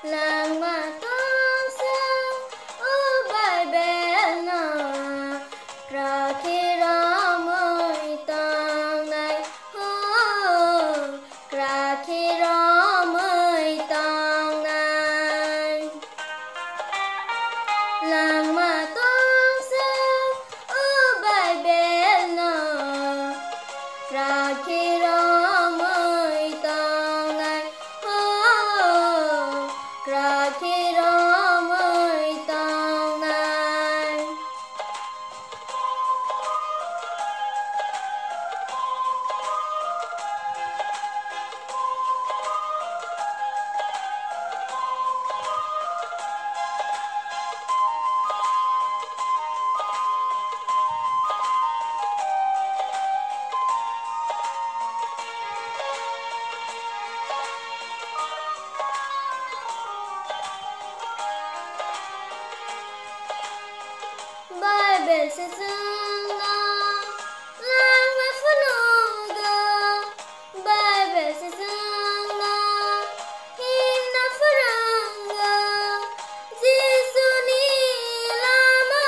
làng mà con sao ở bài bé nào ra khi đó mới tàng này ra khi đó mới tàng này làng mà con sao ở bài bé nào ra khi đó mới tàng này ra khi đó mới tàng này Bible says lang ma funuga Bible says himna furanga Jesu ni lama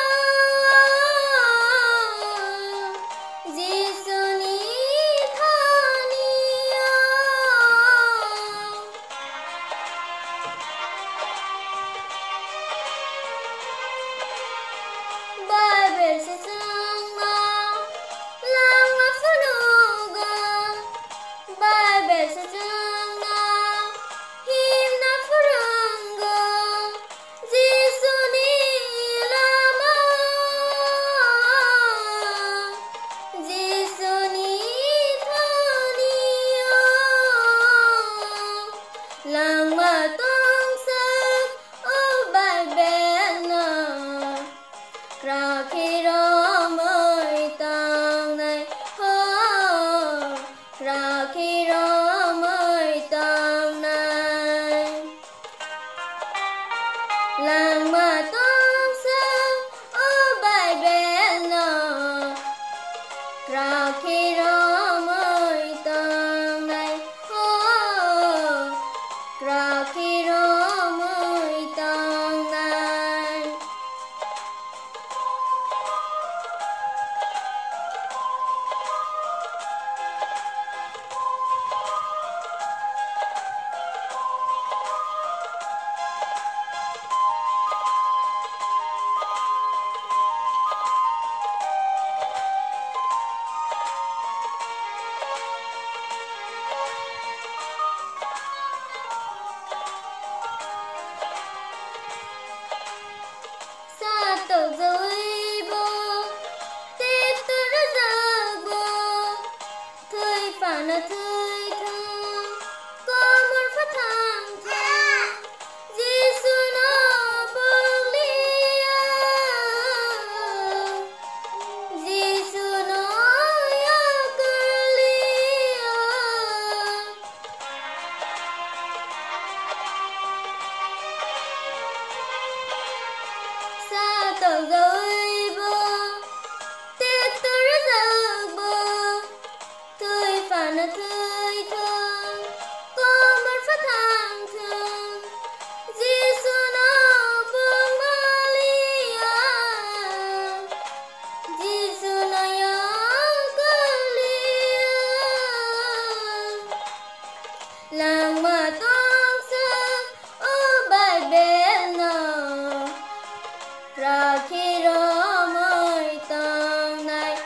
Jesu ni thaniya Bible says lang ma funuga Bible says himna furanga Jesu ni lama Jesu ni thaniya lang ma tong sang ở Bible na ra khi đó mới tàng này ra khi đó mới tàng này làng mà tông sang ở bài bé nào ra khi đó mới tàng này ra khi đó mới tàng này Tờ giới bố tết tôi đã giờ bố thời phản là thời thương có muốn phát thang thang Giêsu nó bông lia Giêsu nó yêu cơ lia xa tàu rồi bơ tết tôi rất giờ bơ thời phản là thời thương có mất phát hàng thường Giêsu nó vương Maria Giêsu nó yêu cơ lia làng mà toan sang ở bài bé nào ra khi đó mới tàng này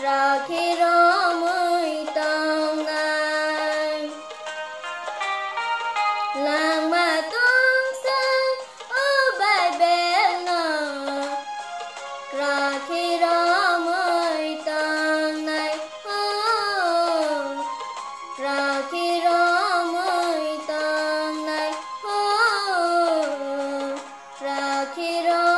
ra khi đó mới tàng này làng mà toan sang ở bài bé nào ra khi đó mới tàng này ra khi đó mới tàng này ra khi đó